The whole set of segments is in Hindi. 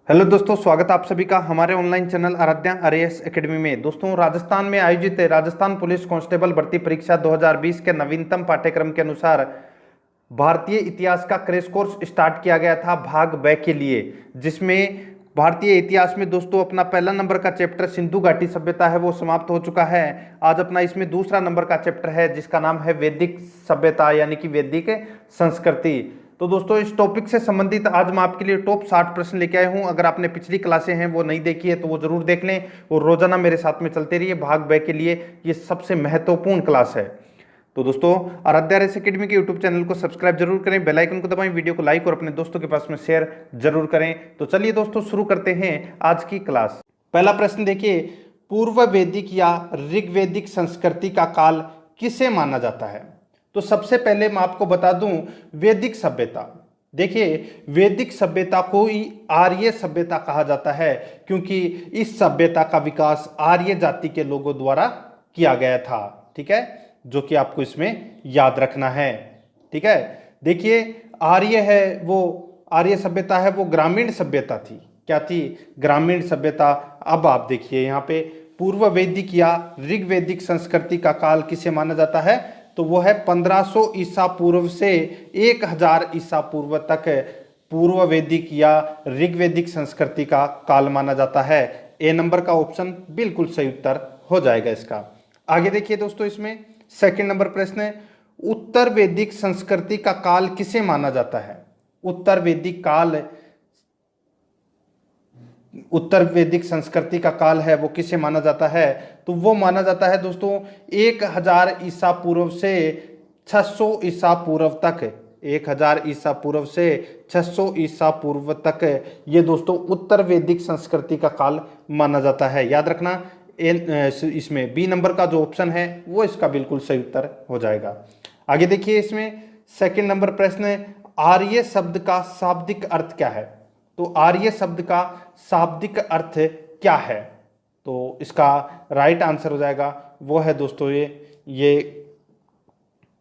हेलो दोस्तों, स्वागत है आप सभी का हमारे online channel Aaradhya RAS academy में। दोस्तों, राजस्थान में आयोजित राजस्थान पुलिस कांस्टेबल भर्ती परीक्षा 2020 के नवीनतम पाठ्यक्रम के अनुसार भारतीय इतिहास का क्रैश कोर्स स्टार्ट किया गया था भाग ब के लिए, जिसमें भारतीय इतिहास में दोस्तों अपना पहला नंबर का चैप्टर सिंधु घाटी सभ्यता है वो समाप्त हो चुका है। आज अपना इसमें दूसरा नंबर का चैप्टर है जिसका नाम है वैदिक सभ्यता यानी कि वैदिक संस्कृति। तो दोस्तों, इस टॉपिक से संबंधित आज मैं आपके लिए टॉप 60 प्रश्न लेके आया हूं। अगर आपने पिछली क्लासें हैं वो नहीं देखी है तो वो जरूर देख लें और रोजाना मेरे साथ में चलते रहिए। भाग ब के लिए ये सबसे महत्वपूर्ण क्लास है। तो दोस्तों, आराध्या आरएएस एकेडमी के यूट्यूब चैनल को सब्सक्राइब जरूर करें, बेल आइकन को दबाएं, वीडियो को लाइक और अपने दोस्तों के पास में शेयर जरूर करें। तो चलिए दोस्तों, शुरू करते हैं आज की क्लास। पहला प्रश्न देखिए, पूर्व वैदिक या ऋग्वैदिक संस्कृति का काल किसे माना जाता है? तो सबसे पहले मैं आपको बता दूं, वैदिक सभ्यता। देखिए, वैदिक सभ्यता को ही आर्य सभ्यता कहा जाता है क्योंकि इस सभ्यता का विकास आर्य जाति के लोगों द्वारा किया गया था। ठीक है, जो कि आपको इसमें याद रखना है। ठीक है, देखिए, आर्य है वो आर्य सभ्यता है वो ग्रामीण सभ्यता थी। क्या थी? ग्रामीण सभ्यता। अब आप देखिए यहाँ पे पूर्व वैदिक या ऋग्वैदिक संस्कृति का काल किसे माना जाता है? तो वो है 1500 ईसा पूर्व से 1000 ईसा पूर्व तक पूर्व वैदिक या ऋग्वैदिक संस्कृति का काल माना जाता है। ए नंबर का ऑप्शन बिल्कुल सही उत्तर हो जाएगा इसका। आगे देखिए दोस्तों, इसमें सेकंड नंबर प्रश्न है, उत्तर वैदिक संस्कृति का काल किसे माना जाता है? उत्तर वैदिक संस्कृति का काल है वो किसे माना जाता है? तो वो माना जाता है दोस्तों 1000 ईसा पूर्व से 600 ईसा पूर्व तक। 1000 ईसा पूर्व से 600 ईसा पूर्व तक ये दोस्तों उत्तर वैदिक संस्कृति का काल माना जाता है। याद रखना, इसमें बी नंबर का जो ऑप्शन है वो इसका बिल्कुल सही उत्तर हो जाएगा। आगे देखिए, इसमें सेकंड नंबर प्रश्न है, आर्य शब्द का शाब्दिक अर्थ क्या है? तो आर्य शब्द का शाब्दिक अर्थ क्या है? तो इसका राइट आंसर हो जाएगा वो है दोस्तों ये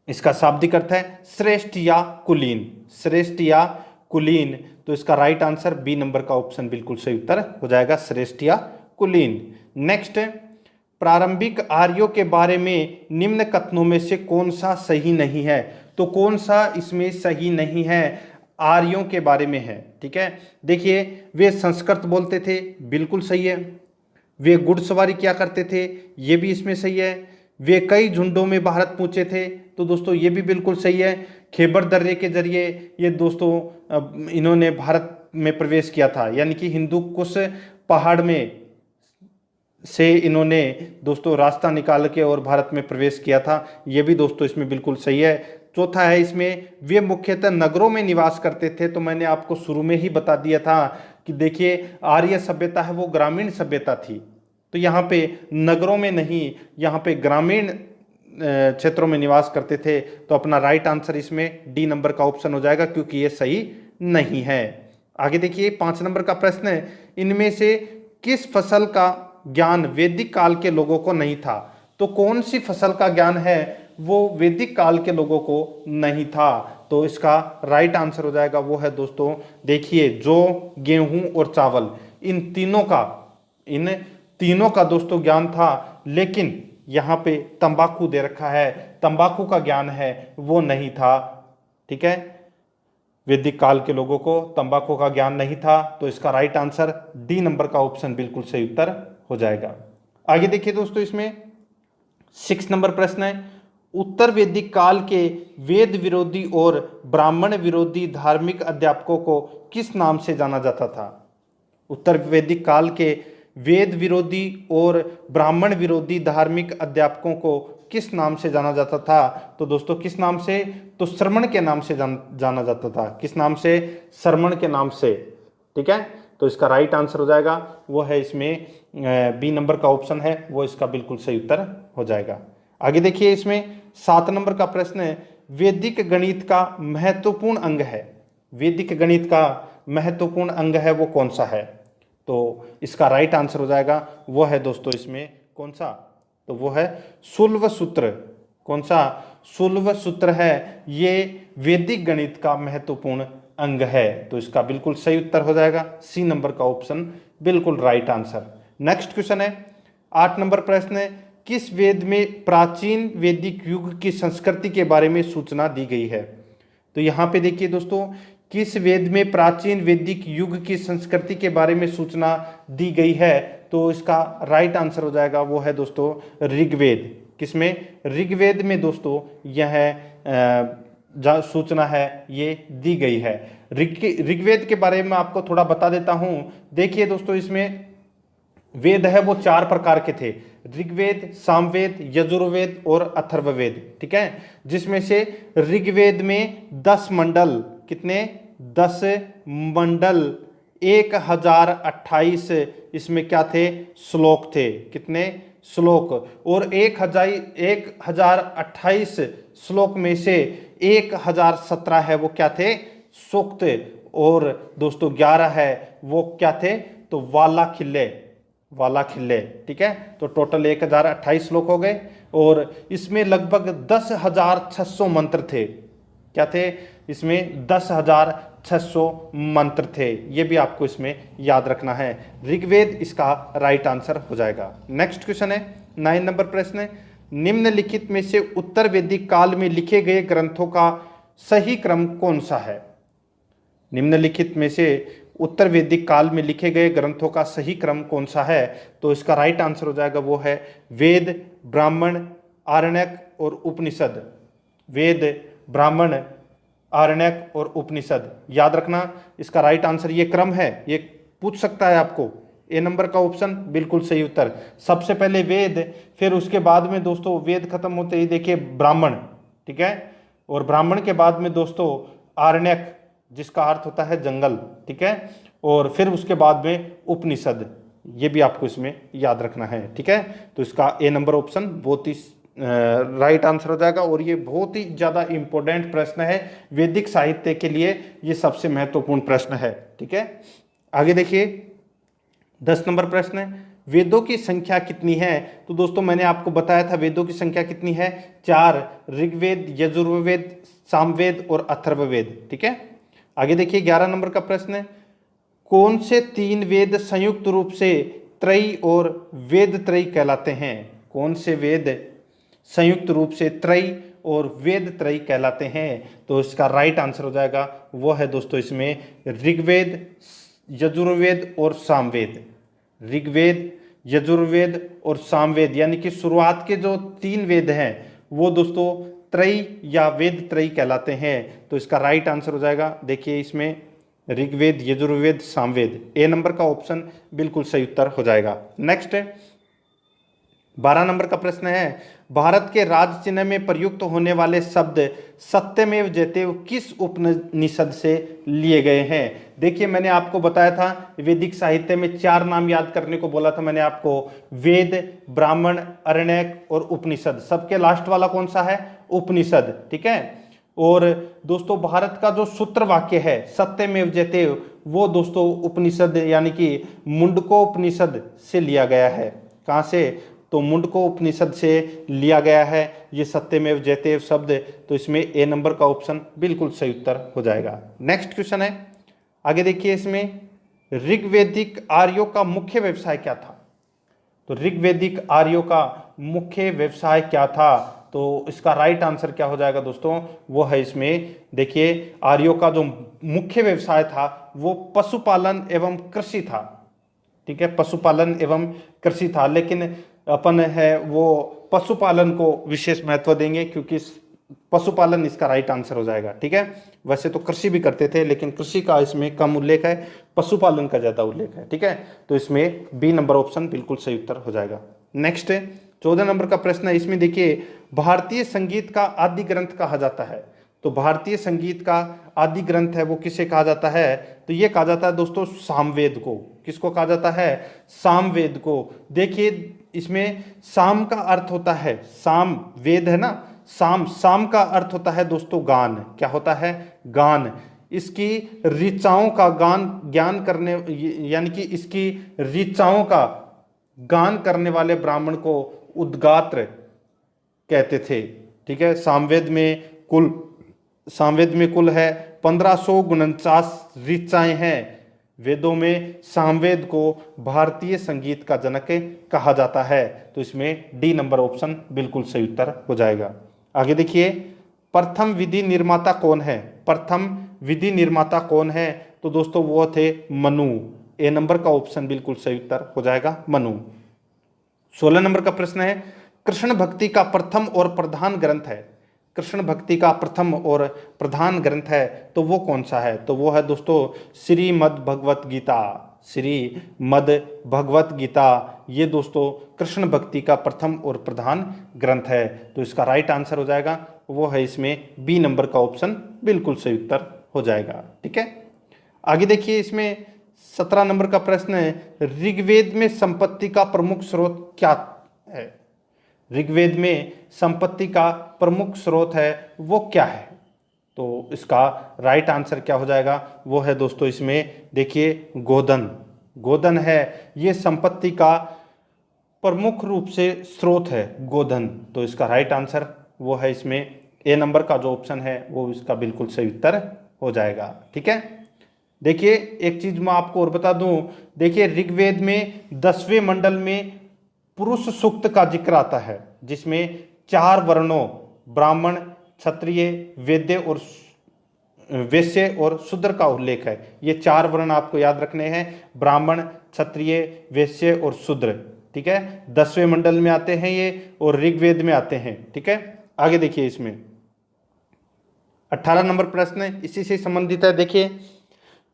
इसका शाब्दिक अर्थ है श्रेष्ठ या कुलीन। श्रेष्ठ या कुलीन। तो इसका राइट आंसर बी नंबर का ऑप्शन बिल्कुल सही उत्तर हो जाएगा, श्रेष्ठ या कुलीन। नेक्स्ट, प्रारंभिक आर्यों के बारे में निम्न कथनों में से कौन सा सही नहीं है? तो कौन सा इसमें सही नहीं है? आर्यों के बारे में है। ठीक है, देखिए, वे संस्कृत बोलते थे, बिल्कुल सही है। वे घुड़सवारी किया करते थे, ये भी इसमें सही है। वे कई झुंडों में भारत पहुंचे थे, तो दोस्तों ये भी बिल्कुल सही है। खैबर दर्रे के जरिए ये दोस्तों इन्होंने भारत में प्रवेश किया था, यानी कि हिंदू कुश पहाड़ में से इन्होंने दोस्तों रास्ता निकाल के और भारत में प्रवेश किया था, ये भी दोस्तों इसमें बिल्कुल सही है। चौथा है इसमें, वे मुख्यतः नगरों में निवास करते थे। तो मैंने आपको शुरू में ही बता दिया था कि देखिए, आर्य सभ्यता है वो ग्रामीण सभ्यता थी, तो यहाँ पे नगरों में नहीं, यहाँ पे ग्रामीण क्षेत्रों में निवास करते थे। तो अपना राइट आंसर इसमें डी नंबर का ऑप्शन हो जाएगा क्योंकि ये सही नहीं है। आगे देखिए, 5 नंबर का प्रश्न है, इनमें से किस फसल का ज्ञान वैदिक काल के लोगों को नहीं था? तो कौन सी फसल का ज्ञान है वो वैदिक काल के लोगों को नहीं था? तो इसका राइट आंसर हो जाएगा वो है दोस्तों, देखिए, जौ, गेहूं और चावल, इन तीनों का दोस्तों ज्ञान था। लेकिन यहाँ पे तंबाकू दे रखा है, तंबाकू का ज्ञान है वो नहीं था। ठीक है, वैदिक काल के लोगों को तंबाकू का ज्ञान नहीं था। तो इसका राइट आंसर डी नंबर का ऑप्शन बिल्कुल सही उत्तर हो जाएगा। आगे देखिए दोस्तों, इसमें 6 नंबर प्रश्न है, उत्तर वैदिक काल के वेद विरोधी और ब्राह्मण विरोधी धार्मिक अध्यापकों को किस नाम से जाना जाता था? उत्तर वैदिक काल के वेद विरोधी और ब्राह्मण विरोधी धार्मिक अध्यापकों को किस नाम से जाना जाता था? तो दोस्तों किस नाम से? तो श्रमण के नाम से जाना जाता था। किस नाम से? श्रमण के नाम से। ठीक है, तो इसका राइट आंसर हो जाएगा वो है इसमें बी नंबर का ऑप्शन है वो इसका बिल्कुल सही उत्तर हो जाएगा। आगे देखिए, इसमें 7 नंबर का प्रश्न है, वैदिक गणित का महत्वपूर्ण अंग है। वैदिक गणित का महत्वपूर्ण अंग है वो कौन सा है? तो इसका राइट आंसर हो जाएगा वो है दोस्तों इसमें कौन सा? तो वो है शुल्व सूत्र। कौन सा? शुल्व सूत्र है ये वैदिक गणित का महत्वपूर्ण अंग है। तो इसका बिल्कुल सही उत्तर हो जाएगा सी नंबर का ऑप्शन बिल्कुल राइट आंसर। नेक्स्ट क्वेश्चन है 8 नंबर प्रश्न है, किस वेद में प्राचीन वैदिक युग की संस्कृति के बारे में सूचना दी गई है? तो यहाँ पे देखिए दोस्तों, किस वेद में प्राचीन वैदिक युग की संस्कृति के बारे में सूचना दी गई है? तो इसका राइट आंसर हो जाएगा वो है दोस्तों ऋग्वेद। किसमें? ऋग्वेद में दोस्तों यह सूचना है ये दी गई है। ऋग्वेद के बारे में आपको थोड़ा बता देता हूं। देखिए दोस्तों, इसमें वेद है वो 4 प्रकार के थे, ऋग्वेद, सामवेद, यजुर्वेद और अथर्ववेद। ठीक है, जिसमें से ऋग्वेद में 10 मंडल, कितने? 10 मंडल, 1028 इसमें क्या थे? श्लोक थे। कितने श्लोक? और 1028 श्लोक में से 1017 है वो क्या थे? सूक्त। और दोस्तों 11 है वो क्या थे? तो वाला खिल्ले। ठीक है, तो टोटल 1028 श्लोक हो गए और इसमें लगभग 10,600 मंत्र थे। क्या थे? इसमें 10,600 मंत्र थे। ये भी आपको इसमें याद रखना है। ऋग्वेद इसका राइट आंसर हो जाएगा। नेक्स्ट क्वेश्चन है 9 नंबर प्रश्न है, निम्नलिखित में से उत्तर वैदिक काल में लिखे गए ग्रंथों का सही क्रम कौन सा है? निम्नलिखित में से उत्तर वैदिक काल में लिखे गए ग्रंथों का सही क्रम कौन सा है? तो इसका राइट आंसर हो जाएगा वो है वेद, ब्राह्मण, आरण्यक और उपनिषद। वेद, ब्राह्मण, आरण्यक और उपनिषद। याद रखना इसका राइट आंसर ये क्रम है, ये पूछ सकता है आपको। ए नंबर का ऑप्शन बिल्कुल सही उत्तर। सबसे पहले वेद, फिर उसके बाद में दोस्तों वेद खत्म होते ही देखिए ब्राह्मण। ठीक है, और ब्राह्मण के बाद में दोस्तों आरण्यक, जिसका अर्थ होता है जंगल। ठीक है, और फिर उसके बाद में उपनिषद। ये भी आपको इसमें याद रखना है। ठीक है, तो इसका ए नंबर ऑप्शन बहुत ही राइट आंसर हो जाएगा। और ये बहुत ही ज़्यादा इंपॉर्टेंट प्रश्न है वैदिक साहित्य के लिए, ये सबसे महत्वपूर्ण प्रश्न है। ठीक है, आगे देखिए 10 नंबर प्रश्न है, वेदों की संख्या कितनी है? तो दोस्तों मैंने आपको बताया था वेदों की संख्या कितनी है? 4, ऋग्वेद, यजुर्वेद, सामवेद और अथर्ववेद। ठीक है, आगे देखिए 11 नंबर का प्रश्न है, कौन से 3 वेद संयुक्त रूप से त्रयी और वेद त्रयी कहलाते हैं? कौन से वेद संयुक्त रूप से त्रयी और वेद त्रयी कहलाते हैं? तो इसका राइट आंसर हो जाएगा वो है दोस्तों इसमें ऋग्वेद, यजुर्वेद और सामवेद। ऋग्वेद, यजुर्वेद और सामवेद, यानी कि शुरुआत के जो 3 वेद हैं वो दोस्तों त्रयी या वेद त्रयी कहलाते हैं। तो इसका राइट आंसर हो जाएगा देखिए इसमें ऋग्वेद, यजुर्वेद, सामवेद। ए नंबर का ऑप्शन बिल्कुल सही उत्तर हो जाएगा। नेक्स्ट 12 नंबर का प्रश्न है, भारत के राज चिन्ह में प्रयुक्त होने वाले शब्द सत्यमेव जयते किस उपनिषद से लिए गए हैं? देखिए मैंने आपको बताया था वैदिक साहित्य में 4 नाम याद करने को बोला था मैंने आपको, वेद, ब्राह्मण, अरण्यक और उपनिषद। सबके लास्ट वाला कौन सा है? उपनिषद। ठीक है, और दोस्तों भारत का जो सूत्र वाक्य है सत्यमेव जयते, वो दोस्तों उपनिषद यानी कि मुंडकोपनिषद से लिया गया है। कहाँ से? तो मुंडकोपनिषद से लिया गया है ये सत्यमेव जयते शब्द। तो इसमें ए नंबर का ऑप्शन बिल्कुल सही उत्तर हो जाएगा। नेक्स्ट क्वेश्चन है, आगे देखिए इसमें ऋग्वैदिक आर्यों का मुख्य व्यवसाय क्या था? तो ऋग्वैदिक आर्यों का मुख्य व्यवसाय क्या था? तो इसका राइट आंसर क्या हो जाएगा दोस्तों? वो है इसमें देखिए आर्यों का जो मुख्य व्यवसाय था वो पशुपालन एवं कृषि था। ठीक है, पशुपालन एवं कृषि था, लेकिन अपन है वो पशुपालन को विशेष महत्व देंगे क्योंकि पशुपालन इसका राइट आंसर हो जाएगा। ठीक है, वैसे तो कृषि भी करते थे लेकिन कृषि का इसमें कम उल्लेख है, पशुपालन का ज्यादा उल्लेख है। ठीक है, तो इसमें बी नंबर ऑप्शन बिल्कुल सही उत्तर हो जाएगा। नेक्स्ट 14 नंबर का प्रश्न है, इसमें देखिए भारतीय संगीत का आदि ग्रंथ कहा जाता है। तो भारतीय संगीत का आदि ग्रंथ है वो किसे कहा जाता है? तो ये कहा जाता है दोस्तों सामवेद को। किसको कहा जाता है? सामवेद को। देखिए इसमें साम का अर्थ होता है, साम वेद है ना, साम का अर्थ होता है दोस्तों गान। क्या होता है? गान। इसकी ऋचाओं का ज्ञान करने, यानी कि इसकी ऋचाओं का गान करने वाले ब्राह्मण को उद्गात्र कहते थे। ठीक है, सामवेद में कुल है 1549 ऋचाएं हैं। वेदों में सामवेद को भारतीय संगीत का जनक कहा जाता है। तो इसमें डी नंबर ऑप्शन बिल्कुल सही उत्तर हो जाएगा। आगे देखिए, प्रथम विधि निर्माता कौन है? प्रथम विधि निर्माता कौन है? तो दोस्तों वो थे मनु। ए नंबर का ऑप्शन बिल्कुल सही उत्तर हो जाएगा, मनु। 16 नंबर का प्रश्न है, कृष्ण भक्ति का प्रथम और प्रधान ग्रंथ है। कृष्ण भक्ति का प्रथम और प्रधान ग्रंथ है तो वो कौन सा है? तो वो है दोस्तों श्रीमद् भगवत गीता। श्रीमद् भगवत गीता ये दोस्तों कृष्ण भक्ति का प्रथम और प्रधान ग्रंथ है। तो इसका राइट आंसर हो जाएगा वो है इसमें बी नंबर का ऑप्शन बिल्कुल सही उत्तर हो जाएगा। ठीक है, आगे देखिए, इसमें 17 नंबर का प्रश्न है, ऋग्वेद में संपत्ति का प्रमुख स्रोत क्या है? ऋग्वेद में संपत्ति का प्रमुख स्रोत है वो क्या है? तो इसका राइट आंसर क्या हो जाएगा? वो है दोस्तों इसमें देखिए गोधन। गोधन है ये संपत्ति का प्रमुख रूप से स्रोत है, गोधन। तो इसका राइट आंसर वो है इसमें ए नंबर का जो ऑप्शन है वो इसका बिल्कुल सही उत्तर हो जाएगा। ठीक है, देखिए एक चीज मैं आपको और बता दूं, देखिए ऋग्वेद में 10वें मंडल में पुरुष सूक्त का जिक्र आता है जिसमें 4 वर्णों ब्राह्मण, क्षत्रिय, वैश्य और शूद्र का उल्लेख है। ये 4 वर्ण आपको याद रखने हैं, ब्राह्मण, क्षत्रिय, वैश्य और शूद्र। ठीक है, 10वें मंडल में आते हैं ये और ऋग्वेद में आते हैं। ठीक है, आगे देखिए, इसमें 18 नंबर प्रश्न इसी से संबंधित है। देखिए,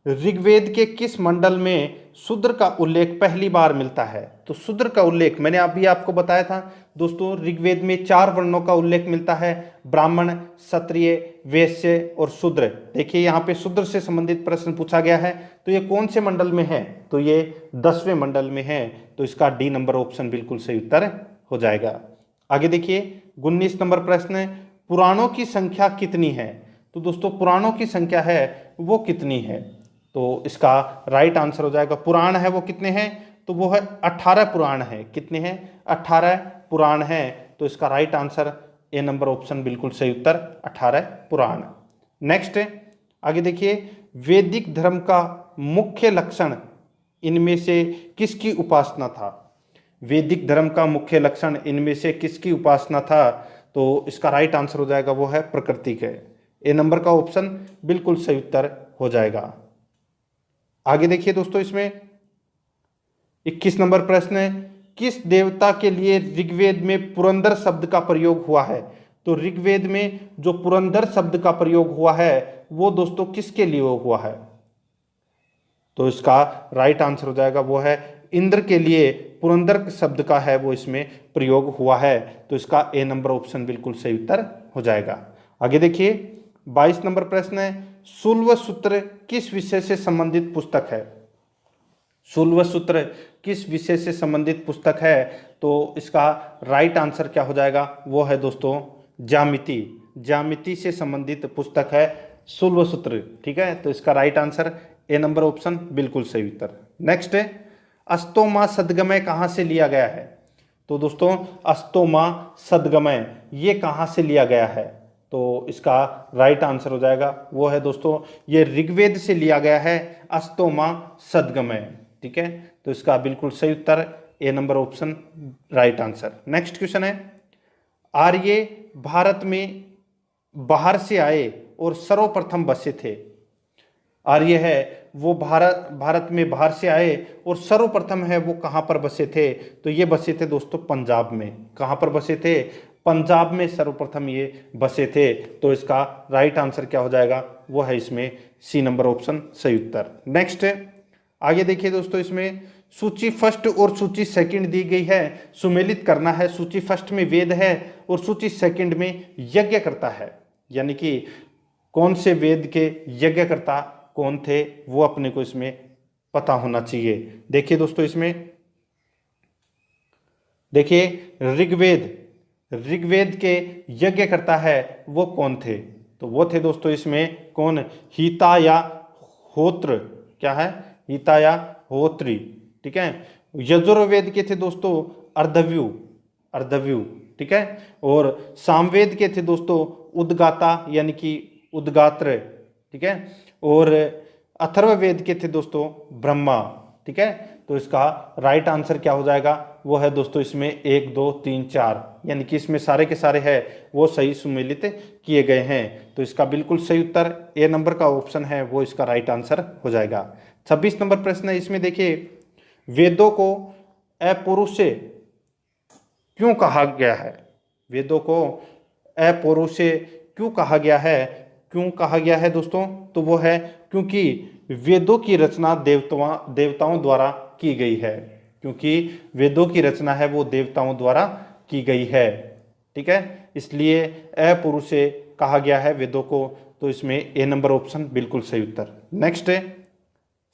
ऋग्वेद के किस मंडल में शूद्र का उल्लेख पहली बार मिलता है? तो शूद्र का उल्लेख मैंने अभी आपको बताया था दोस्तों, ऋग्वेद में 4 वर्णों का उल्लेख मिलता है, ब्राह्मण, क्षत्रिय, वैश्य और शूद्र। देखिए यहाँ पे शूद्र से संबंधित प्रश्न पूछा गया है, तो ये कौन से मंडल में है? तो ये 10वें मंडल में है। तो इसका डी नंबर ऑप्शन बिल्कुल सही उत्तर हो जाएगा। आगे देखिए, 19 नंबर प्रश्न, पुराणों की संख्या कितनी है? तो दोस्तों पुराणों की संख्या है वो कितनी है? तो इसका राइट आंसर हो जाएगा, पुराण है वो कितने हैं? तो वो है 18 पुराण है। कितने हैं? 18 पुराण हैं। तो इसका right answer A number option बिल्कुल सही उत्तर, 18 पुराण। नेक्स्ट आगे देखिए, वैदिक धर्म का मुख्य लक्षण इनमें से किसकी उपासना था? वैदिक धर्म का मुख्य लक्षण इनमें से किसकी उपासना था? तो इसका राइट आंसर हो जाएगा वो है प्रकृति के। ए नंबर का ऑप्शन बिल्कुल सही उत्तर हो जाएगा। आगे देखिए दोस्तों, इसमें 21 नंबर प्रश्न है, किस देवता के लिए ऋग्वेद में पुरंदर शब्द का प्रयोग हुआ है? तो ऋग्वेद में जो पुरंदर शब्द का प्रयोग हुआ है वो दोस्तों किसके लिए हुआ है? तो इसका राइट आंसर हो जाएगा वो है इंद्र के लिए पुरंदर शब्द का है वो इसमें प्रयोग हुआ है। तो इसका ए नंबर ऑप्शन बिल्कुल सही उत्तर हो जाएगा। आगे देखिए, 22 नंबर प्रश्न है, शुल्वसूत्र किस विषय से संबंधित पुस्तक है? शुल्वसूत्र किस विषय से संबंधित पुस्तक है? तो इसका राइट आंसर क्या हो जाएगा? वो है दोस्तों ज्यामिति। ज्यामिति से संबंधित पुस्तक है शुल्वसूत्र। ठीक है, तो इसका right answer A number option बिल्कुल सही उत्तर। नेक्स्ट है, अस्तोमा सद्गमय कहाँ से लिया गया है? तो दोस्तों अस्तोमा सद्गमय ये कहाँ से लिया गया है? तो इसका राइट आंसर हो जाएगा वो है दोस्तों ये ऋग्वेद से लिया गया है, अस्तोमा सद्गमय। ठीक है, तो इसका बिल्कुल सही उत्तर A number option right answer. Next question है, आर्य भारत में बाहर से आए और सर्वप्रथम बसे थे। आर्य है वो भारत में बाहर से आए और सर्वप्रथम है वो कहाँ पर बसे थे? तो ये बसे थे दोस्तों पंजाब में। कहाँ पर बसे थे? पंजाब में सर्वप्रथम ये बसे थे। तो इसका राइट आंसर क्या हो जाएगा? वो है इसमें सी नंबर ऑप्शन सही उत्तर। नेक्स्ट आगे देखिए दोस्तों, इसमें सूची फर्स्ट और सूची सेकंड दी गई है, सुमेलित करना है। सूची फर्स्ट में वेद है और सूची सेकंड में यज्ञ करता है, यानी कि कौन से वेद के यज्ञकर्ता कौन थे वो अपने को इसमें पता होना चाहिए। देखिए दोस्तों, इसमें देखिए ऋग्वेद के यज्ञकर्ता है वो कौन थे? तो वो थे दोस्तों इसमें कौन? हिता या होत्र। क्या है? हिता या होत्री। ठीक है, यजुर्वेद के थे दोस्तों अर्धव्यू। ठीक है, और सामवेद के थे दोस्तों उद्गाता यानी कि उद्गात्र। ठीक है। और अथर्ववेद के थे दोस्तों ब्रह्मा, ठीक है। तो इसका राइट आंसर क्या हो जाएगा, वो है दोस्तों इसमें 1 2 3 4, यानी कि इसमें सारे के सारे है वो सही सुमेलित किए गए हैं। तो इसका बिल्कुल सही उत्तर ए नंबर का ऑप्शन है, वो इसका राइट आंसर हो जाएगा। 26 नंबर प्रश्न है, इसमें देखिए वेदों को अपौरुषेय क्यों कहा गया है। वेदों को अपौरुषेय क्यों कहा गया है, क्यों कहा गया है दोस्तों, तो वो है क्योंकि वेदों की रचना देवताओं द्वारा की गई है, क्योंकि वेदों की रचना है वो देवताओं द्वारा की गई है, ठीक है। इसलिए अपौरुषेय कहा गया है वेदों को। तो इसमें ए नंबर ऑप्शन बिल्कुल सही उत्तर। नेक्स्ट है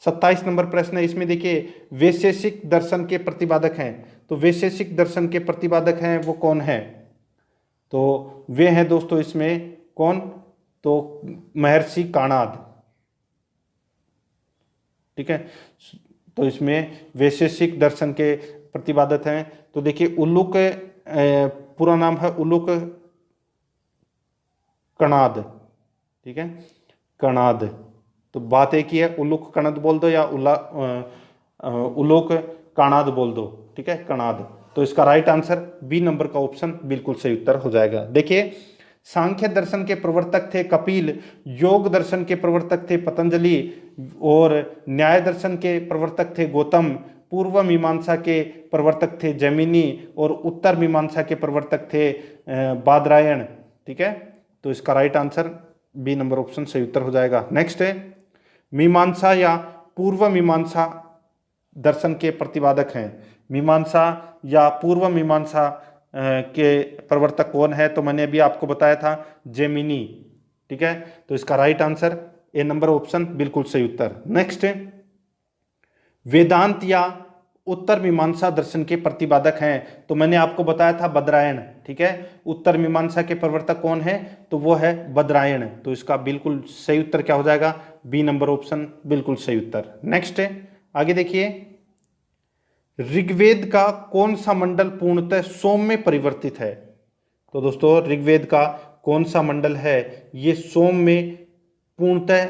27 नंबर प्रश्न है, इसमें देखिए वैशेषिक दर्शन के प्रतिपादक हैं। तो वैशेषिक दर्शन के प्रतिपादक हैं वो कौन है, तो वे हैं दोस्तों इसमें कौन, तो महर्षि काणाद, ठीक है। तो इसमें वैशेषिक दर्शन के प्रतिपादक हैं। तो देखिए उल्लूक, पूरा नाम है उल्लूक कणाद, ठीक है, कणाद। तो बात एक ही है, उल्लूक कणाद बोल दो या उल्लूक कणाद बोल दो, ठीक है, कणाद। तो इसका राइट आंसर बी नंबर का ऑप्शन बिल्कुल सही उत्तर हो जाएगा। देखिए सांख्य दर्शन के प्रवर्तक थे कपिल, योग दर्शन के प्रवर्तक थे पतंजलि, और न्याय दर्शन के प्रवर्तक थे गौतम, पूर्व मीमांसा के प्रवर्तक थे जैमिनी, और उत्तर मीमांसा के प्रवर्तक थे बादरायण, ठीक है। तो इसका right answer B number option सही उत्तर हो जाएगा। नेक्स्ट है मीमांसा या पूर्व मीमांसा दर्शन के प्रतिपादक हैं। मीमांसा या पूर्व मीमांसा के प्रवर्तक कौन है, तो मैंने अभी आपको बताया था जैमिनी, ठीक है। तो इसका right answer A number option बिल्कुल सही उत्तर। नेक्स्ट है वेदांत या उत्तर मीमांसा दर्शन के प्रतिपादक हैं। तो मैंने आपको बताया था बदरायण, ठीक है। उत्तर मीमांसा के प्रवर्तक कौन है, तो वो है बदरायण। तो इसका बिल्कुल सही उत्तर क्या हो जाएगा, बी नंबर ऑप्शन बिल्कुल सही उत्तर। नेक्स्ट है आगे देखिए ऋग्वेद का कौन सा मंडल पूर्णतः सोम में परिवर्तित है। तो दोस्तों ऋग्वेद का कौन सा मंडल है, ये सोम में पूर्णतः,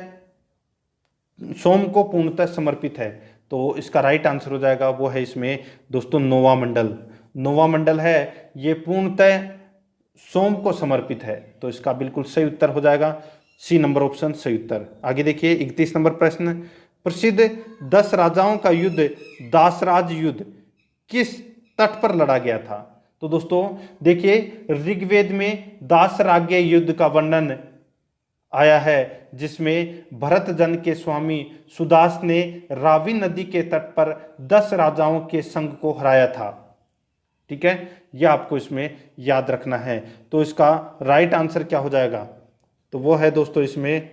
सोम को पूर्णतः समर्पित है। तो इसका राइट आंसर हो जाएगा वो है इसमें दोस्तों नौवां मंडल। नौवां मंडल है ये पूर्णतः सोम को समर्पित है। तो इसका बिल्कुल सही उत्तर हो जाएगा सी नंबर ऑप्शन सही उत्तर। आगे देखिए 31 नंबर प्रश्न, प्रसिद्ध 10 राजाओं का युद्ध दासराज युद्ध किस तट पर लड़ा गया था। तो दोस्तों देखिए ऋग्वेद में दासराज्य युद्ध का वर्णन आया है, जिसमें भरत जन के स्वामी सुदास ने रावी नदी के तट पर 10 राजाओं के संघ को हराया था, ठीक है। यह आपको इसमें याद रखना है। तो इसका राइट आंसर क्या हो जाएगा, तो वो है दोस्तों इसमें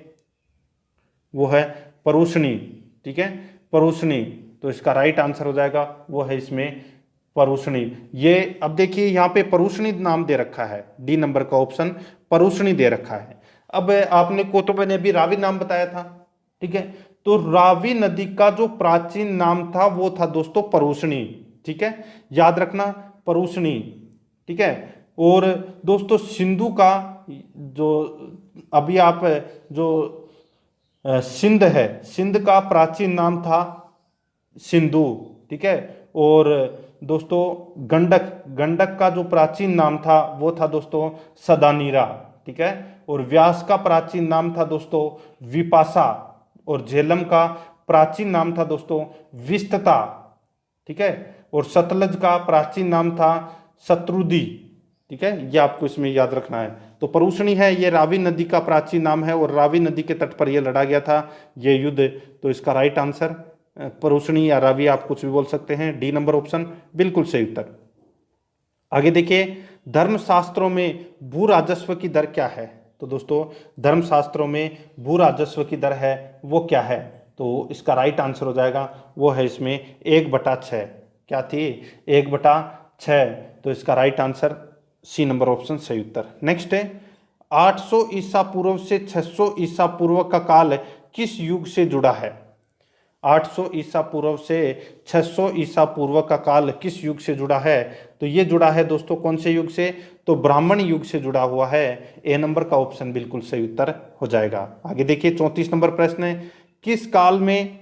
वो है परुष्णी, ठीक है, परुष्णी। तो इसका राइट आंसर हो जाएगा वो है इसमें परुष्णी। ये अब देखिए यहाँ पे परुष्णी नाम दे रखा है, डी नंबर का ऑप्शन परुष्णी दे रखा है। अब आपने को तो मैंने अभी रावी नाम बताया था, ठीक है। तो रावी नदी का जो प्राचीन नाम था वो था दोस्तों परुष्णी, ठीक है, याद रखना परुष्णी, ठीक है। और दोस्तों सिंधु का जो अभी आप जो सिंध है, सिंध का प्राचीन नाम था सिंधु, ठीक है। और दोस्तों गंडक का जो प्राचीन नाम था वो था दोस्तों सदानीरा, ठीक है। और व्यास का प्राचीन नाम था दोस्तों विपाशा, और झेलम का प्राचीन नाम था दोस्तों विस्तता, ठीक है। और सतलज का प्राचीन नाम था शत्रुदी, ठीक है। ये आपको इसमें याद रखना है। तो परुष्णी है ये रावी नदी का प्राचीन नाम है, और रावी नदी के तट पर यह लड़ा गया था ये युद्ध। तो इसका राइट आंसर परुष्णी या रावी आप कुछ भी बोल सकते हैं, डी नंबर ऑप्शन बिल्कुल सही उत्तर। आगे देखिए धर्मशास्त्रों में भू राजस्व की दर क्या है। तो दोस्तों धर्मशास्त्रों में भू राजस्व की दर है वो क्या है, तो इसका राइट आंसर हो जाएगा वो है इसमें 1/6। क्या थी, 1/6। तो इसका right answer C number option सही उत्तर। नेक्स्ट है 800 ईसा पूर्व से 600 ईसा पूर्व का काल किस युग से जुड़ा है। 800 ईसा पूर्व से 600 ईसा पूर्व का काल किस युग से जुड़ा है? तो ये जुड़ा है दोस्तों कौन से युग से? तो ब्राह्मण युग से जुड़ा हुआ है। ए नंबर का ऑप्शन बिल्कुल सही उत्तर हो जाएगा। आगे देखिए 34 नंबर प्रश्न है, किस काल में,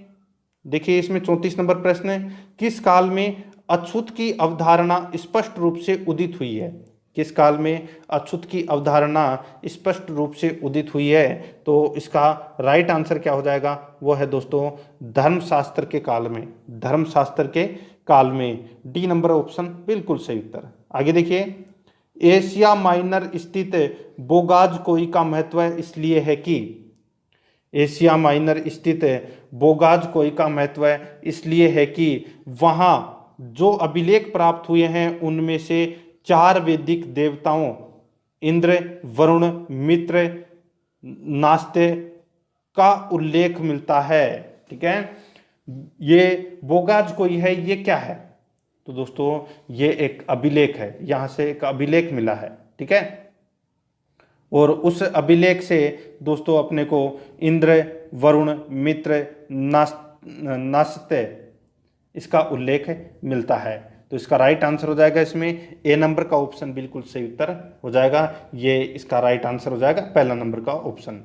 देखिए इसमें 34 नंबर प्रश्न है, किस काल में अछूत की अवधारणा स्पष्ट रूप से उदित हुई है? किस काल में अछूत की अवधारणा स्पष्ट रूप से उदित हुई है? तो इसका राइट आंसर क्या हो जाएगा? वो है दोस्तों धर्मशास्त्र के काल में, धर्मशास्त्र के काल में। डी नंबर ऑप्शन बिल्कुल सही उत्तर। आगे देखिए, एशिया माइनर स्थित बोगाज कोई का महत्व इसलिए है कि, एशिया माइनर स्थित बोगाज कोई का महत्व इसलिए है कि वहाँ जो अभिलेख प्राप्त हुए हैं उनमें से 4 वैदिक देवताओं इंद्र, वरुण, मित्र, नास्ते का उल्लेख मिलता है। ठीक है, ये बोगाज कोई है, ये क्या है? तो दोस्तों ये एक अभिलेख है, यहां से एक अभिलेख मिला है। ठीक है, और उस अभिलेख से दोस्तों अपने को इंद्र, वरुण, मित्र, नास्ते इसका उल्लेख मिलता है। तो इसका राइट आंसर हो जाएगा इसमें ए नंबर का ऑप्शन बिल्कुल सही उत्तर हो जाएगा। ये इसका राइट आंसर हो जाएगा पहला नंबर का ऑप्शन।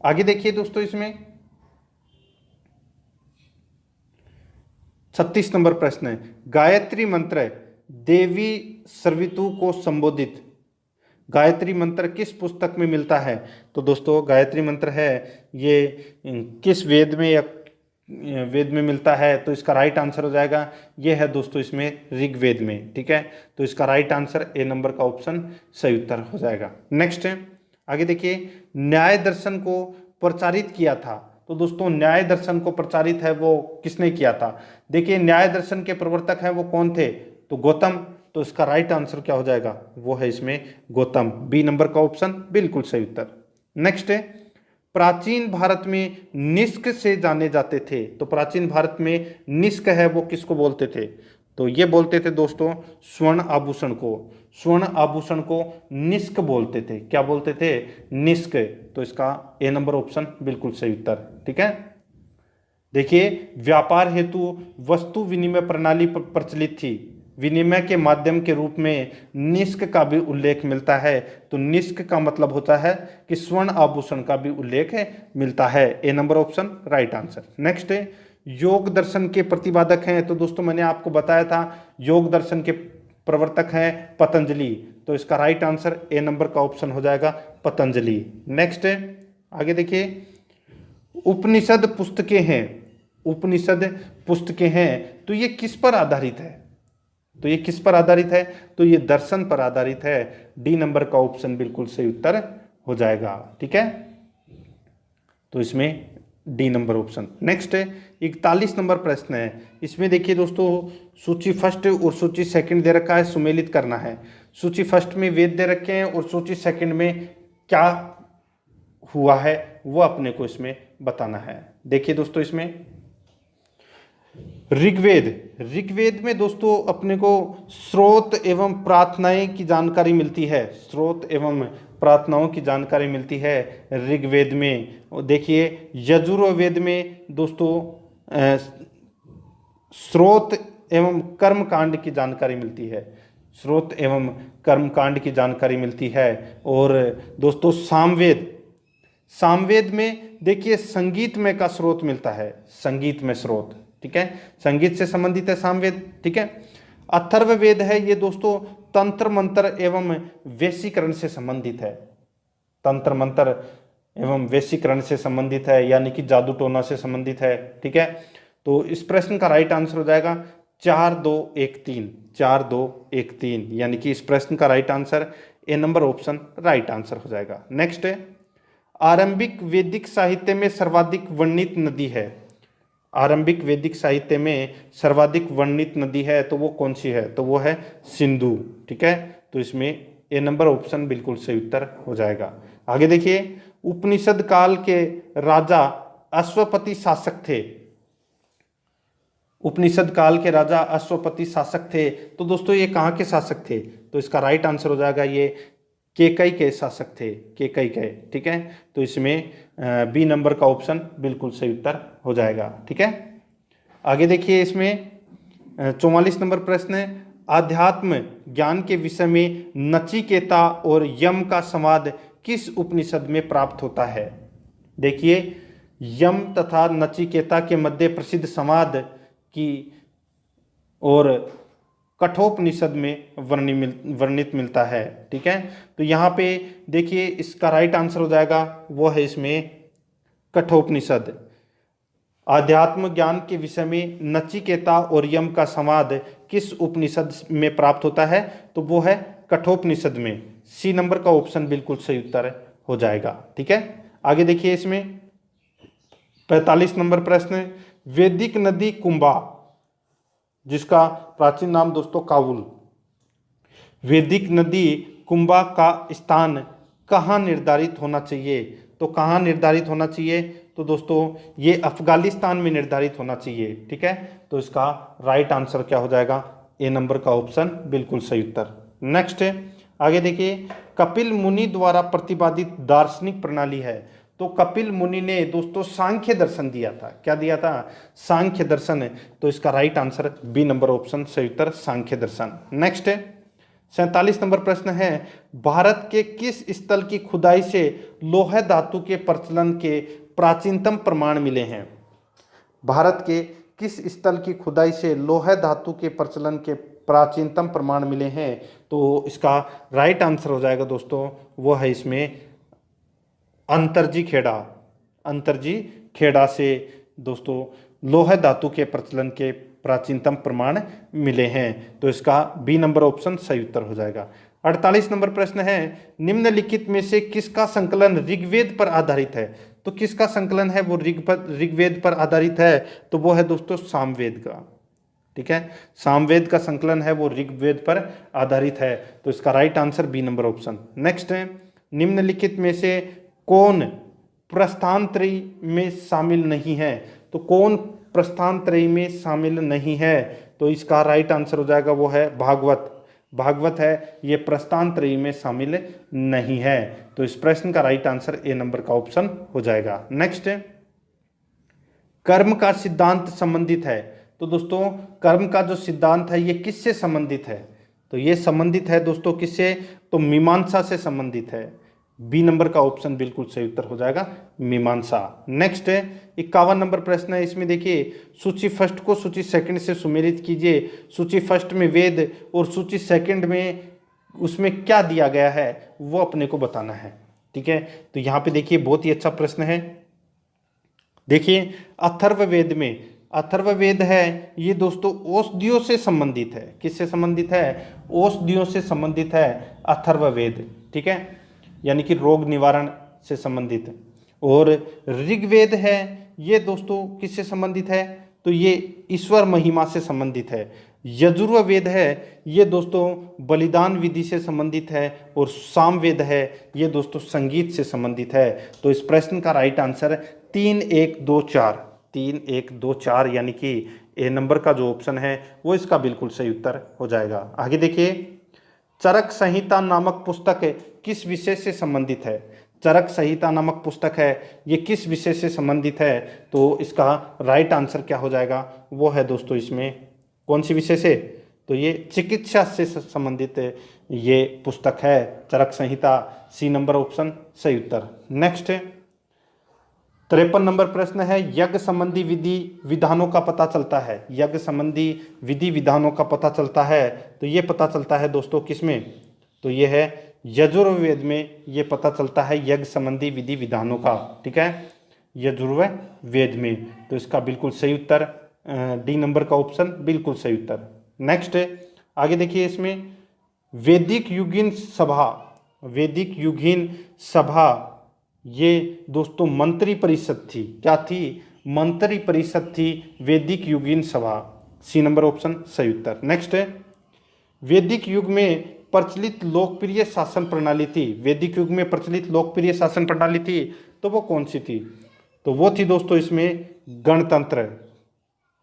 आगे देखिए दोस्तों, इसमें 36 नंबर प्रश्न है, गायत्री मंत्र देवी सर्वितु को संबोधित, गायत्री मंत्र किस पुस्तक में मिलता है? तो दोस्तों गायत्री मंत्र है ये किस वेद में या वेद में मिलता है? तो इसका राइट आंसर हो जाएगा, ये है दोस्तों इसमें ऋग्वेद में। ठीक है, तो इसका राइट आंसर ए नंबर का ऑप्शन सही उत्तर हो जाएगा। नेक्स्ट है, आगे देखिए, न्याय दर्शन को प्रचारित किया था। तो दोस्तों न्याय दर्शन को प्रचारित है वो किसने किया था? देखिए न्याय दर्शन के प्रवर्तक हैं वो कौन थे? तो गौतम। तो इसका राइट आंसर क्या हो जाएगा? वो है इसमें गौतम, बी नंबर का ऑप्शन बिल्कुल सही उत्तर। नेक्स्ट है, प्राचीन भारत में निष्क से जाने जाते थे। तो प्राचीन भारत में निष्क है वो किसको बोलते थे? तो ये बोलते थे दोस्तों स्वर्ण आभूषण को, स्वर्ण आभूषण को निष्क बोलते थे। क्या बोलते थे? निष्क। तो इसका ए नंबर ऑप्शन बिल्कुल सही उत्तर। ठीक है, देखिए व्यापार हेतु वस्तु विनिमय प्रणाली प्रचलित थी, विनिमय के माध्यम के रूप में निष्क का भी उल्लेख मिलता है। तो निष्क का मतलब होता है कि स्वर्ण आभूषण का भी उल्लेख मिलता है। A number option right answer. Next है, योग दर्शन के प्रतिपादक हैं। तो दोस्तों मैंने आपको बताया था योग दर्शन के प्रवर्तक हैं पतंजलि। तो इसका राइट आंसर ए नंबर का ऑप्शन हो जाएगा पतंजलि। नेक्स्ट है, आगे देखिए, उपनिषद पुस्तकें हैं, उपनिषद पुस्तकें हैं तो ये किस पर आधारित है? तो ये किस पर आधारित है? तो ये दर्शन पर आधारित है। डी नंबर का ऑप्शन बिल्कुल सही उत्तर हो जाएगा। ठीक है, तो इसमें डी नंबर ऑप्शन। नेक्स्ट है 41 नंबर प्रश्न है, इसमें देखिए दोस्तों सूची फर्स्ट और सूची सेकंड दे रखा है, सुमेलित करना है। सूची फर्स्ट में वेद दे रखे हैं और सूची सेकंड में क्या हुआ है वो अपने को इसमें बताना है। देखिए दोस्तों, इसमें ऋग्वेद, ऋग्वेद में दोस्तों अपने को स्रोत एवं प्रार्थनाएं की जानकारी मिलती है, स्रोत एवं प्रार्थनाओं की जानकारी मिलती है ऋग्वेद में। देखिए यजुर्वेद में दोस्तों स्रोत एवं कर्म कांड की जानकारी मिलती है, स्रोत एवं कर्म कांड की जानकारी मिलती है। और दोस्तों सामवेद, सामवेद में देखिए संगीत में का स्रोत मिलता है, संगीत में स्रोत। ठीक है, संगीत से संबंधित है सामवेद। ठीक है, अथर्ववेद है ये दोस्तों तंत्र मंत्र एवं वैशीकरण से संबंधित है, तंत्र मंत्र एवं वैशीकरण से संबंधित है, यानी कि जादू टोना से संबंधित है। ठीक है, तो इस प्रश्न का राइट आंसर हो जाएगा 4 2 1 3, 4 2 1 3, यानी कि इस प्रश्न का right answer A number option right answer हो जाएगा। नेक्स्ट है, आरंभिक वैदिक साहित्य में सर्वाधिक वर्णित नदी है, आरंभिक वैदिक साहित्य में सर्वाधिक वर्णित नदी है तो वो कौन सी है? तो वो है सिंधु। ठीक है, तो इसमें ए नंबर ऑप्शन बिल्कुल सही उत्तर हो जाएगा। आगे देखिए, उपनिषद काल के राजा अश्वपति शासक थे, उपनिषद काल के राजा अश्वपति शासक थे। तो दोस्तों ये कहाँ के शासक थे? तो इसका राइट आंसर हो जाएगा ये केकई के शासक थे, केकई के। ठीक है, तो इसमें बी नंबर का ऑप्शन बिल्कुल सही उत्तर हो जाएगा। ठीक है, आगे देखिए इसमें 44 नंबर प्रश्न है, आध्यात्म ज्ञान के विषय में नचिकेता और यम का संवाद किस उपनिषद में प्राप्त होता है। देखिए यम तथा नचिकेता के मध्य प्रसिद्ध संवाद की और कठोपनिषद में वर्णित मिलता है। ठीक है, तो यहाँ पे देखिए इसका राइट आंसर हो जाएगा वो है इसमें कठोपनिषद। आध्यात्म ज्ञान के विषय में नचिकेता और यम का संवाद किस उपनिषद में प्राप्त होता है, तो वो है कठोपनिषद में। सी नंबर का ऑप्शन बिल्कुल सही उत्तर हो जाएगा। ठीक है, आगे देखिए इसमें 45 नंबर प्रश्न, वैदिक नदी कुंभा जिसका प्राचीन नाम दोस्तों काबुल, वैदिक नदी कुंभा का स्थान कहाँ निर्धारित होना चाहिए, तो कहाँ निर्धारित होना चाहिए, तो दोस्तों ये अफगानिस्तान में निर्धारित होना चाहिए। ठीक है, तो इसका राइट आंसर क्या हो जाएगा, ए नंबर का ऑप्शन बिल्कुल सही उत्तर। नेक्स्ट आगे देखिए, कपिल मुनि द्वारा प्रतिपादित दार्शनिक प्रणाली है, तो कपिल मुनि ने दोस्तों सांख्य दर्शन दिया था। क्या दिया था, सांख्य दर्शन। तो इसका right answer B number option सही उत्तर, सांख्य दर्शन। नेक्स्ट 47 नंबर प्रश्न है, भारत के किस स्थल की खुदाई से लोह धातु के प्रचलन के प्राचीनतम प्रमाण मिले हैं। भारत के किस स्थल की खुदाई से लोह धातु के प्रचलन के प्राचीनतम प्रमाण मिले हैं, तो इसका राइट आंसर हो जाएगा दोस्तों वो है इसमें अंतरजी खेड़ा। अंतरजी खेड़ा से दोस्तों लोह धातु के प्रचलन के प्राचीनतम प्रमाण मिले हैं, तो इसका बी नंबर ऑप्शन सही उत्तर हो जाएगा। 48 नंबर प्रश्न है, निम्नलिखित में से किसका संकलन ऋग्वेद पर आधारित है, तो किसका संकलन है वो ऋग्वेद पर आधारित है, तो वो है दोस्तों सामवेद का। ठीक है, सामवेद का संकलन है वो ऋग्वेद पर आधारित है, तो इसका right answer B number option. Next है, निम्नलिखित में से कौन प्रस्थानत्रयी में शामिल नहीं है, तो कौन प्रस्थानत्रयी में शामिल नहीं है, तो इसका राइट आंसर हो जाएगा वो है भागवत। भागवत है ये प्रस्थानत्रयी में शामिल नहीं है, तो इस प्रश्न का राइट आंसर ए नंबर का ऑप्शन हो जाएगा। नेक्स्ट, कर्म का सिद्धांत संबंधित है, तो दोस्तों कर्म का जो सिद्धांत है ये किससे संबंधित है, तो ये संबंधित है दोस्तों किससे, तो मीमांसा से संबंधित है। बी नंबर का ऑप्शन बिल्कुल सही उत्तर हो जाएगा मीमांसा। नेक्स्ट 51 नंबर प्रश्न है, इसमें देखिए सूची फर्स्ट को सूची सेकंड से सुमेलित कीजिए। सूची फर्स्ट में वेद और सूची सेकंड में उसमें क्या दिया गया है वो अपने को बताना है। ठीक है, तो यहाँ पे देखिए बहुत ही अच्छा प्रश्न है। देखिए अथर्ववेद में, अथर्ववेद है ये दोस्तों औषधियों से संबंधित है। किससे संबंधित है, औषधियों से संबंधित है अथर्ववेद। ठीक है, यानी कि रोग निवारण से संबंधित। और ऋग्वेद है ये दोस्तों किससे संबंधित है, तो ये ईश्वर महिमा से संबंधित है। यजुर्वेद है ये दोस्तों बलिदान विधि से संबंधित है। और सामवेद है ये दोस्तों संगीत से संबंधित है। तो इस प्रश्न का राइट आंसर 3 1 2 4 3 1 2 4 यानी कि ए नंबर का जो ऑप्शन है वो इसका बिल्कुल सही उत्तर हो जाएगा। आगे देखिए, चरक संहिता नामक पुस्तक किस विषय से संबंधित है। चरक संहिता नामक पुस्तक है ये किस विषय से संबंधित है, तो इसका राइट आंसर क्या हो जाएगा, वो है दोस्तों इसमें कौन सी विषय से, तो ये चिकित्सा से संबंधित ये पुस्तक है चरक संहिता। सी नंबर ऑप्शन सही उत्तर। नेक्स्ट 53 नंबर प्रश्न है, यज्ञ संबंधी विधि विधानों का पता चलता है। यज्ञ संबंधी विधि विधानों का पता चलता है, तो ये पता चलता है दोस्तों किसमें, तो ये है यजुर्वेद में ये पता चलता है यज्ञ संबंधी विधि विधानों का। ठीक है, यजुर्वेद में, तो इसका बिल्कुल सही उत्तर डी नंबर का ऑप्शन बिल्कुल सही उत्तर। नेक्स्ट आगे देखिए, इसमें वैदिक युगीन सभा, वैदिक युगीन सभा ये दोस्तों मंत्री परिषद थी। क्या थी, मंत्री परिषद थी वैदिक युगीन सभा। सी नंबर ऑप्शन सही उत्तर। नेक्स्ट वैदिक युग में प्रचलित लोकप्रिय शासन प्रणाली थी। वैदिक युग में प्रचलित लोकप्रिय शासन प्रणाली थी, तो वो कौन सी थी, तो वो थी दोस्तों इसमें गणतंत्र।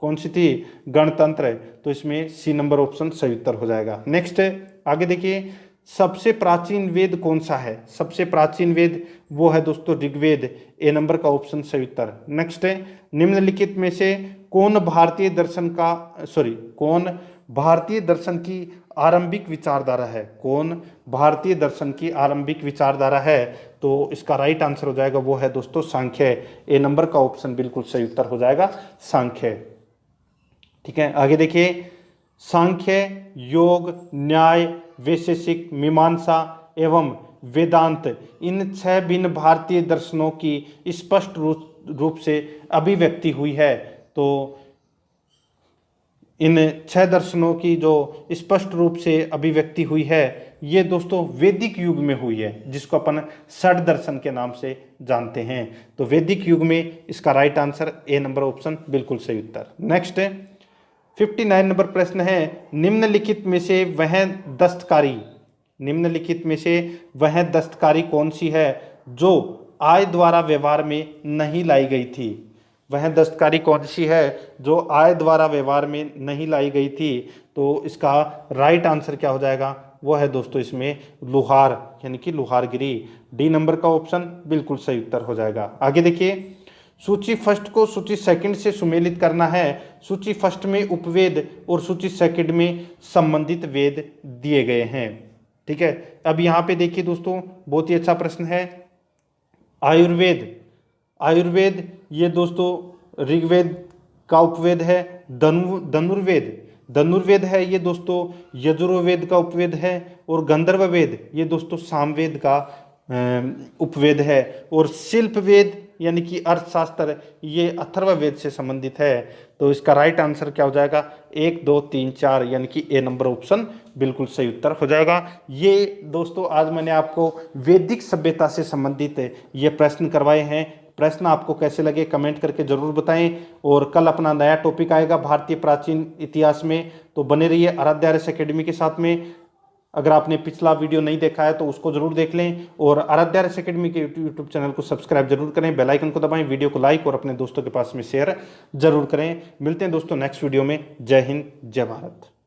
कौन सी थी, गणतंत्र। तो इसमें सी नंबर ऑप्शन सही उत्तर हो जाएगा। नेक्स्ट आगे देखिए, सबसे प्राचीन वेद कौन सा है? सबसे प्राचीन वेद वो है दोस्तों ऋग्वेद। ए नंबर का ऑप्शन सही उत्तर। नेक्स्ट है, निम्नलिखित में से कौन भारतीय दर्शन की आरंभिक विचारधारा है? कौन भारतीय दर्शन की आरंभिक विचारधारा है? तो इसका राइट आंसर हो जाएगा वो है दोस्तों सांख्य। ए नंबर का ऑप्शन बिल्कुल सही उत्तर हो जाएगा सांख्य। ठीक है, आगे देखिए, सांख्य, योग, न्याय, वैशेषिक, मीमांसा एवं वेदांत, इन 6 भिन्न भारतीय दर्शनों की स्पष्ट रूप से अभिव्यक्ति हुई है। तो इन 6 दर्शनों की जो स्पष्ट रूप से अभिव्यक्ति हुई है ये दोस्तों वैदिक युग में हुई है, जिसको अपन षड दर्शन के नाम से जानते हैं। तो वैदिक युग में इसका right answer A number option बिल्कुल सही उत्तर। नेक्स्ट 59 नंबर प्रश्न है, निम्नलिखित में से वह दस्तकारी कौन सी है जो आय द्वारा व्यवहार में नहीं लाई गई थी? वह दस्तकारी कौन सी है जो आय द्वारा व्यवहार में नहीं लाई गई थी? तो इसका राइट आंसर क्या हो जाएगा? वो है दोस्तों इसमें लुहार, यानी कि लुहारगिरी। डी नंबर का ऑप्शन बिल्कुल सही उत्तर हो जाएगा। आगे देखिए, सूची फर्स्ट को सूची सेकंड से सुमेलित करना है। सूची फर्स्ट में उपवेद और सूची सेकंड में संबंधित वेद दिए गए हैं। ठीक है, अब यहाँ पे देखिए दोस्तों, बहुत ही अच्छा प्रश्न है। आयुर्वेद ये दोस्तों ऋग्वेद का उपवेद है। धनुर्वेद है ये दोस्तों यजुर्वेद का उपवेद है। और गंधर्व वेद ये दोस्तों सामवेद का उपवेद है। और शिल्प वेद यानी कि अर्थशास्त्र ये अथर्ववेद से संबंधित है। तो इसका राइट आंसर क्या हो जाएगा? 1 2 3 4 यानी कि ए नंबर ऑप्शन बिल्कुल सही उत्तर हो जाएगा। ये दोस्तों आज मैंने आपको वैदिक सभ्यता से संबंधित ये प्रश्न करवाए हैं। प्रश्न आपको कैसे लगे कमेंट करके जरूर बताएं। और कल अपना नया टॉपिक आएगा भारतीय प्राचीन इतिहास में, तो बने रहिए आराध्य आर्यस एकेडमी के साथ में। अगर आपने पिछला वीडियो नहीं देखा है तो उसको जरूर देख लें और आराध्य आर्यस एकेडमी के यूट्यूब चैनल को सब्सक्राइब जरूर करें, बेल आइकन को दबाएं, वीडियो को लाइक और अपने दोस्तों के पास में शेयर जरूर करें। मिलते हैं दोस्तों नेक्स्ट वीडियो में। जय हिंद, जय भारत।